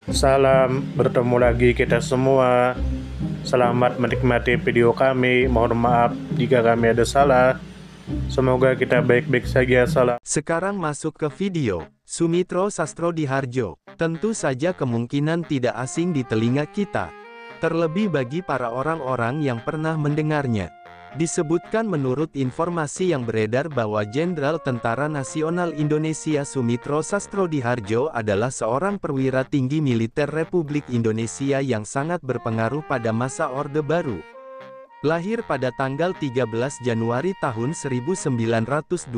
Salam, bertemu lagi kita semua. Selamat menikmati video kami. Mohon maaf jika kami ada salah. Semoga kita baik-baik saja. Salam. Sekarang masuk ke video. Sumitro Sastrodihardjo, tentu saja kemungkinan tidak asing di telinga kita. Terlebih bagi para orang-orang yang pernah mendengarnya. Disebutkan menurut informasi yang beredar bahwa Jenderal Tentara Nasional Indonesia Sumitro Sastrodihardjo adalah seorang perwira tinggi militer Republik Indonesia yang sangat berpengaruh pada masa Orde Baru. Lahir pada tanggal 13 Januari tahun 1927.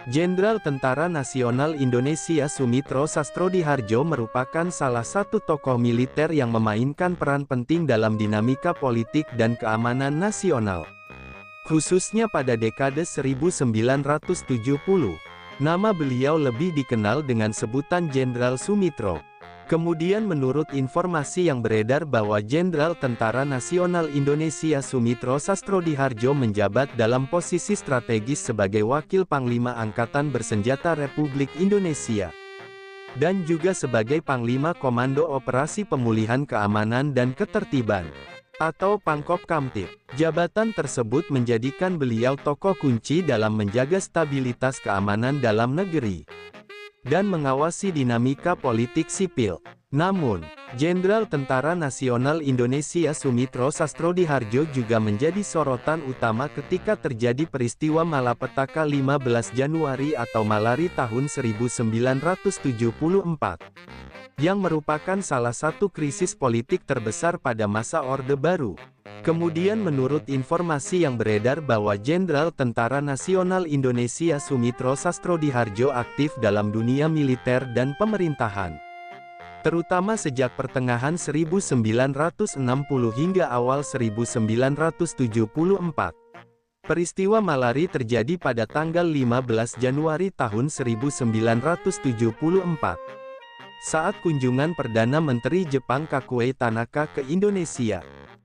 Jenderal Tentara Nasional Indonesia Sumitro Sastrodihardjo merupakan salah satu tokoh militer yang memainkan peran penting dalam dinamika politik dan keamanan nasional. Khususnya pada dekade 1970, nama beliau lebih dikenal dengan sebutan Jenderal Sumitro. Kemudian menurut informasi yang beredar bahwa Jenderal Tentara Nasional Indonesia Sumitro Sastrodihardjo menjabat dalam posisi strategis sebagai Wakil Panglima Angkatan Bersenjata Republik Indonesia. Dan juga sebagai Panglima Komando Operasi Pemulihan Keamanan dan Ketertiban, atau Pangkopkamtib. Jabatan tersebut menjadikan beliau tokoh kunci dalam menjaga stabilitas keamanan dalam negeri dan mengawasi dinamika politik sipil. Namun, Jenderal Tentara Nasional Indonesia Sumitro Sastrodihardjo juga menjadi sorotan utama ketika terjadi peristiwa malapetaka 15 Januari atau Malari tahun 1974, yang merupakan salah satu krisis politik terbesar pada masa Orde Baru. Kemudian menurut informasi yang beredar bahwa Jenderal Tentara Nasional Indonesia Sumitro Sastrodihardjo aktif dalam dunia militer dan pemerintahan, terutama sejak pertengahan 1960 hingga awal 1974. Peristiwa Malari terjadi pada tanggal 15 Januari tahun 1974. Saat kunjungan Perdana Menteri Jepang Kakuei Tanaka ke Indonesia.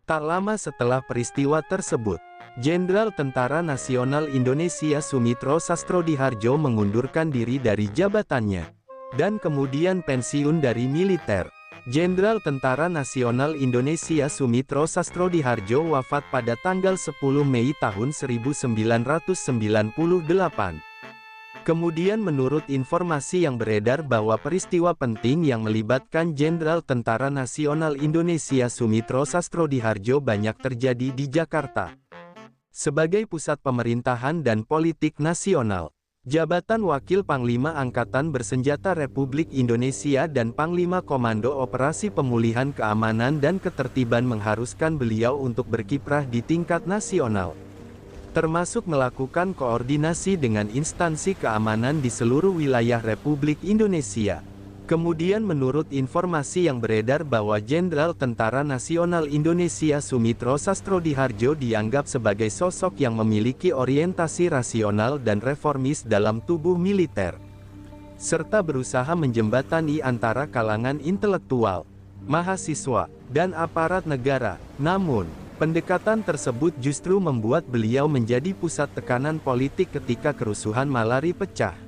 Tak lama setelah peristiwa tersebut, Jenderal Tentara Nasional Indonesia Sumitro Sastrodihardjo mengundurkan diri dari jabatannya, dan kemudian pensiun dari militer. Jenderal Tentara Nasional Indonesia Sumitro Sastrodihardjo wafat pada tanggal 10 Mei tahun 1998. Kemudian menurut informasi yang beredar bahwa peristiwa penting yang melibatkan Jenderal Tentara Nasional Indonesia Sumitro Sastrodihardjo banyak terjadi di Jakarta. Sebagai pusat pemerintahan dan politik nasional, jabatan Wakil Panglima Angkatan Bersenjata Republik Indonesia dan Panglima Komando Operasi Pemulihan Keamanan dan Ketertiban mengharuskan beliau untuk berkiprah di tingkat nasional, termasuk melakukan koordinasi dengan instansi keamanan di seluruh wilayah Republik Indonesia. Kemudian menurut informasi yang beredar bahwa Jenderal Tentara Nasional Indonesia Sumitro Sastrodihardjo dianggap sebagai sosok yang memiliki orientasi rasional dan reformis dalam tubuh militer, serta berusaha menjembatani antara kalangan intelektual, mahasiswa, dan aparat negara. Namun, pendekatan tersebut justru membuat beliau menjadi pusat tekanan politik ketika kerusuhan Malari pecah.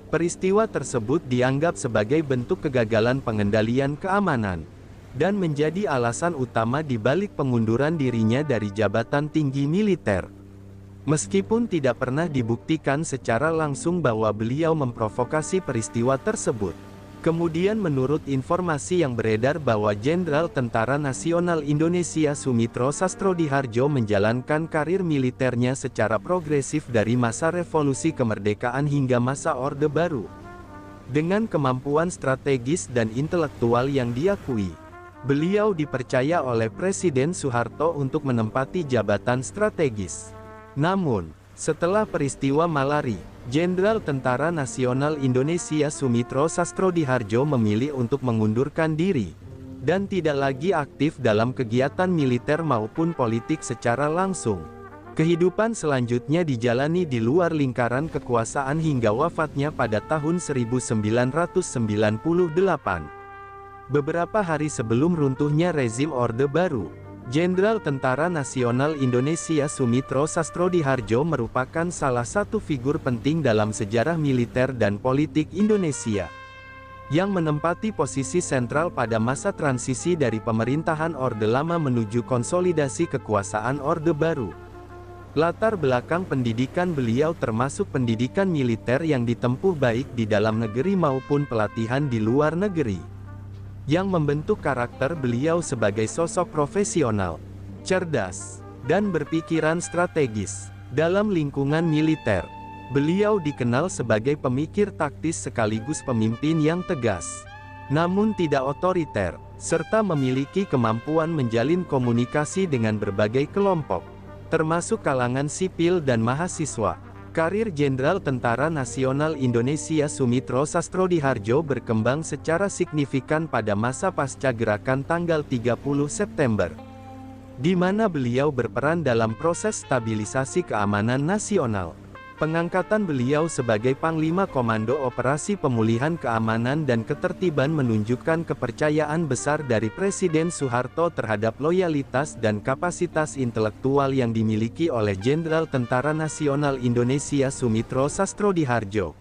Peristiwa tersebut dianggap sebagai bentuk kegagalan pengendalian keamanan, dan menjadi alasan utama di balik pengunduran dirinya dari jabatan tinggi militer. Meskipun tidak pernah dibuktikan secara langsung bahwa beliau memprovokasi peristiwa tersebut. Kemudian menurut informasi yang beredar bahwa Jenderal Tentara Nasional Indonesia Sumitro Sastrodihardjo menjalankan karir militernya secara progresif dari masa revolusi kemerdekaan hingga masa Orde Baru. Dengan kemampuan strategis dan intelektual yang diakui, beliau dipercaya oleh Presiden Soeharto untuk menempati jabatan strategis. Namun, setelah peristiwa Malari, Jenderal Tentara Nasional Indonesia Sumitro Sastrodihardjo memilih untuk mengundurkan diri, dan tidak lagi aktif dalam kegiatan militer maupun politik secara langsung. Kehidupan selanjutnya dijalani di luar lingkaran kekuasaan hingga wafatnya pada tahun 1998. Beberapa hari sebelum runtuhnya rezim Orde Baru, Jenderal Tentara Nasional Indonesia Sumitro Sastrodihardjo merupakan salah satu figur penting dalam sejarah militer dan politik Indonesia. yang menempati posisi sentral pada masa transisi dari pemerintahan Orde Lama menuju konsolidasi kekuasaan Orde Baru. Latar belakang pendidikan beliau termasuk pendidikan militer yang ditempuh baik di dalam negeri maupun pelatihan di luar negeri, yang membentuk karakter beliau sebagai sosok profesional, cerdas, dan berpikiran strategis. Dalam lingkungan militer, beliau dikenal sebagai pemikir taktis sekaligus pemimpin yang tegas, namun tidak otoriter, serta memiliki kemampuan menjalin komunikasi dengan berbagai kelompok, termasuk kalangan sipil dan mahasiswa. Karir Jenderal Tentara Nasional Indonesia Soemintro Sastrodihardjo berkembang secara signifikan pada masa pasca gerakan tanggal 30 September, di mana beliau berperan dalam proses stabilisasi keamanan nasional. Pengangkatan beliau sebagai Panglima Komando Operasi Pemulihan Keamanan dan Ketertiban menunjukkan kepercayaan besar dari Presiden Soeharto terhadap loyalitas dan kapasitas intelektual yang dimiliki oleh Jenderal Tentara Nasional Indonesia Soemintro Sastrodihardjo.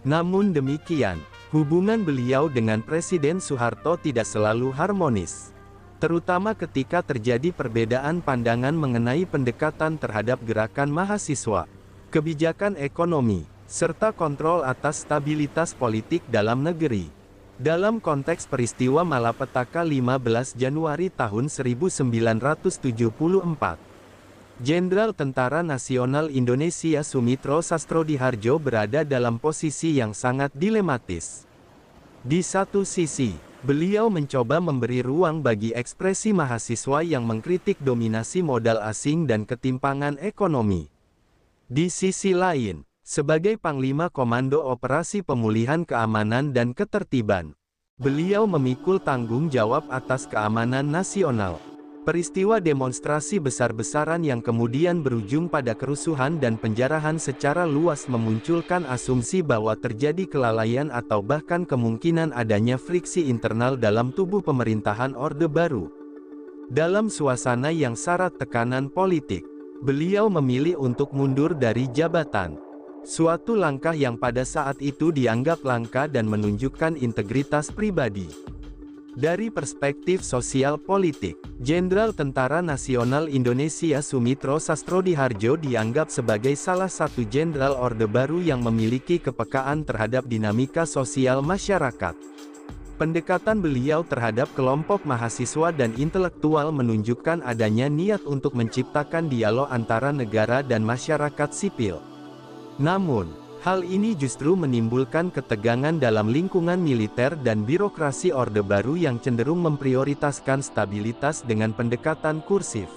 Namun demikian, hubungan beliau dengan Presiden Soeharto tidak selalu harmonis, terutama ketika terjadi perbedaan pandangan mengenai pendekatan terhadap gerakan mahasiswa, kebijakan ekonomi, serta kontrol atas stabilitas politik dalam negeri. Dalam konteks peristiwa Malapetaka 15 Januari tahun 1974, Jenderal Tentara Nasional Indonesia Soemintro Sastrodihardjo berada dalam posisi yang sangat dilematis. Di satu sisi, beliau mencoba memberi ruang bagi ekspresi mahasiswa yang mengkritik dominasi modal asing dan ketimpangan ekonomi. Di sisi lain, sebagai Panglima Komando Operasi Pemulihan Keamanan dan Ketertiban, beliau memikul tanggung jawab atas keamanan nasional. Peristiwa demonstrasi besar-besaran yang kemudian berujung pada kerusuhan dan penjarahan secara luas memunculkan asumsi bahwa terjadi kelalaian atau bahkan kemungkinan adanya friksi internal dalam tubuh pemerintahan Orde Baru. Dalam suasana yang syarat tekanan politik, beliau memilih untuk mundur dari jabatan. Suatu langkah yang pada saat itu dianggap langka dan menunjukkan integritas pribadi. Dari perspektif sosial politik, Jenderal Tentara Nasional Indonesia Soemintro Sastrodihardjo dianggap sebagai salah satu jenderal Orde Baru yang memiliki kepekaan terhadap dinamika sosial masyarakat. Pendekatan beliau terhadap kelompok mahasiswa dan intelektual menunjukkan adanya niat untuk menciptakan dialog antara negara dan masyarakat sipil. Namun, hal ini justru menimbulkan ketegangan dalam lingkungan militer dan birokrasi Orde Baru yang cenderung memprioritaskan stabilitas dengan pendekatan kursif.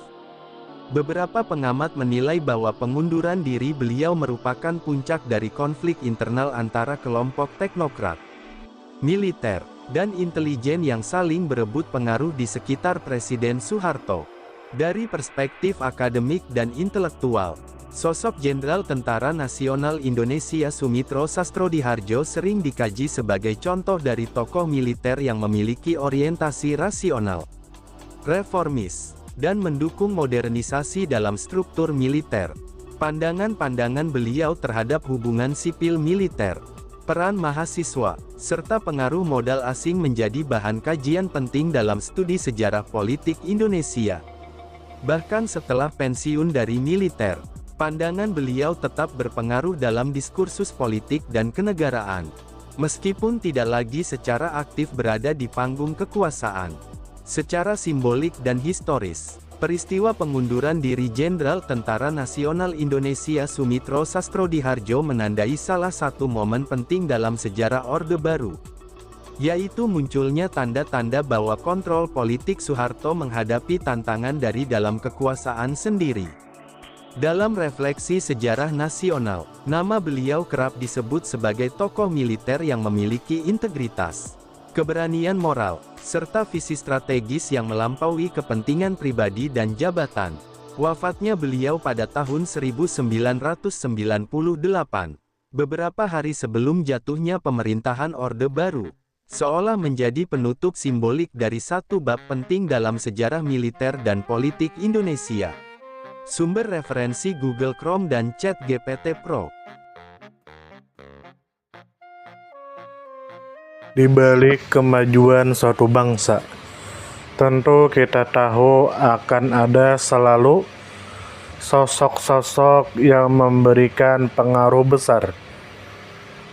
Beberapa pengamat menilai bahwa pengunduran diri beliau merupakan puncak dari konflik internal antara kelompok teknokrat, militer, dan intelijen yang saling berebut pengaruh di sekitar Presiden Soeharto. Dari perspektif akademik dan intelektual, sosok Jenderal Tentara Nasional Indonesia Soemintro Sastrodihardjo sering dikaji sebagai contoh dari tokoh militer yang memiliki orientasi rasional, reformis, dan mendukung modernisasi dalam struktur militer. Pandangan-pandangan beliau terhadap hubungan sipil-militer, peran mahasiswa, serta pengaruh modal asing menjadi bahan kajian penting dalam studi sejarah politik Indonesia. Bahkan setelah pensiun dari militer, pandangan beliau tetap berpengaruh dalam diskursus politik dan kenegaraan, meskipun tidak lagi secara aktif berada di panggung kekuasaan. Secara simbolik dan historis, peristiwa pengunduran diri Jenderal Tentara Nasional Indonesia Soemintro Sastrodihardjo menandai salah satu momen penting dalam sejarah Orde Baru, yaitu munculnya tanda-tanda bahwa kontrol politik Soeharto menghadapi tantangan dari dalam kekuasaan sendiri. Dalam refleksi sejarah nasional, nama beliau kerap disebut sebagai tokoh militer yang memiliki integritas, keberanian moral, serta visi strategis yang melampaui kepentingan pribadi dan jabatan. Wafatnya beliau pada tahun 1998, beberapa hari sebelum jatuhnya pemerintahan Orde Baru, seolah menjadi penutup simbolik dari satu bab penting dalam sejarah militer dan politik Indonesia. Sumber referensi Google Chrome dan ChatGPT Pro. Di balik kemajuan suatu bangsa, tentu kita tahu akan ada selalu sosok-sosok yang memberikan pengaruh besar,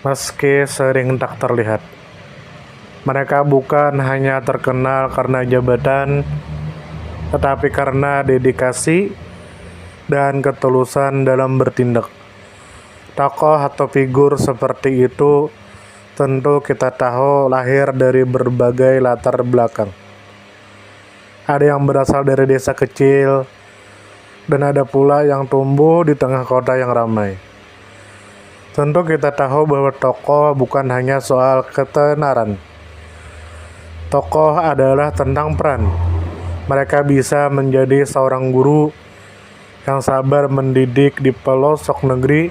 meski sering tak terlihat. Mereka bukan hanya terkenal karena jabatan, tetapi karena dedikasi dan ketulusan dalam bertindak. Tokoh atau figur seperti itu tentu kita tahu lahir dari berbagai latar belakang. Ada yang berasal dari desa kecil, dan ada pula yang tumbuh di tengah kota yang ramai. Tentu kita tahu bahwa tokoh bukan hanya soal ketenaran. Tokoh adalah tentang peran. Mereka bisa menjadi seorang guru yang sabar mendidik di pelosok negeri,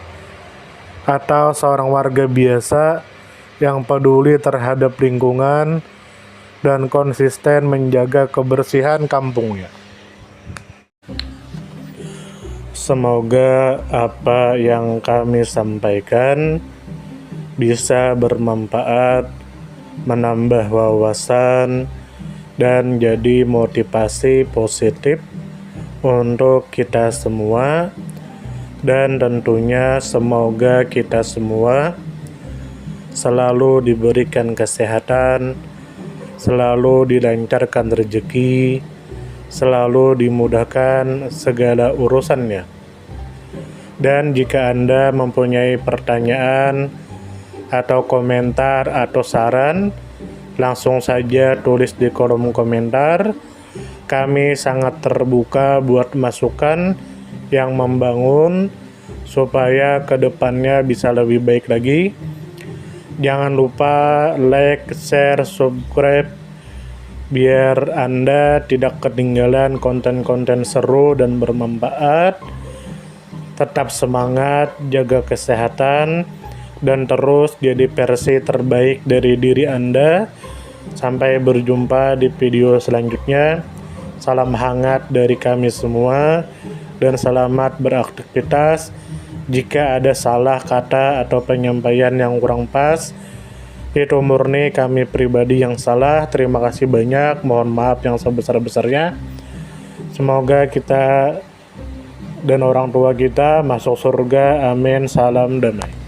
atau seorang warga biasa yang peduli terhadap lingkungan dan konsisten menjaga kebersihan kampungnya. Semoga apa yang kami sampaikan bisa bermanfaat, menambah wawasan, dan jadi motivasi positif untuk kita semua. Dan tentunya semoga kita semua selalu diberikan kesehatan, selalu dilancarkan rezeki, selalu dimudahkan segala urusannya. Dan jika Anda mempunyai pertanyaan atau komentar atau saran, langsung saja tulis di kolom komentar. Kami sangat terbuka buat masukan yang membangun supaya kedepannya bisa lebih baik lagi. Jangan lupa like, share, subscribe biar Anda tidak ketinggalan konten-konten seru dan bermanfaat. Tetap semangat, jaga kesehatan, dan terus jadi versi terbaik dari diri Anda. Sampai berjumpa di video selanjutnya. Salam hangat dari kami semua, dan selamat beraktivitas. Jika ada salah kata atau penyampaian yang kurang pas, itu murni kami pribadi yang salah. Terima kasih banyak, mohon maaf yang sebesar-besarnya. Semoga kita dan orang tua kita masuk surga, amin, salam damai.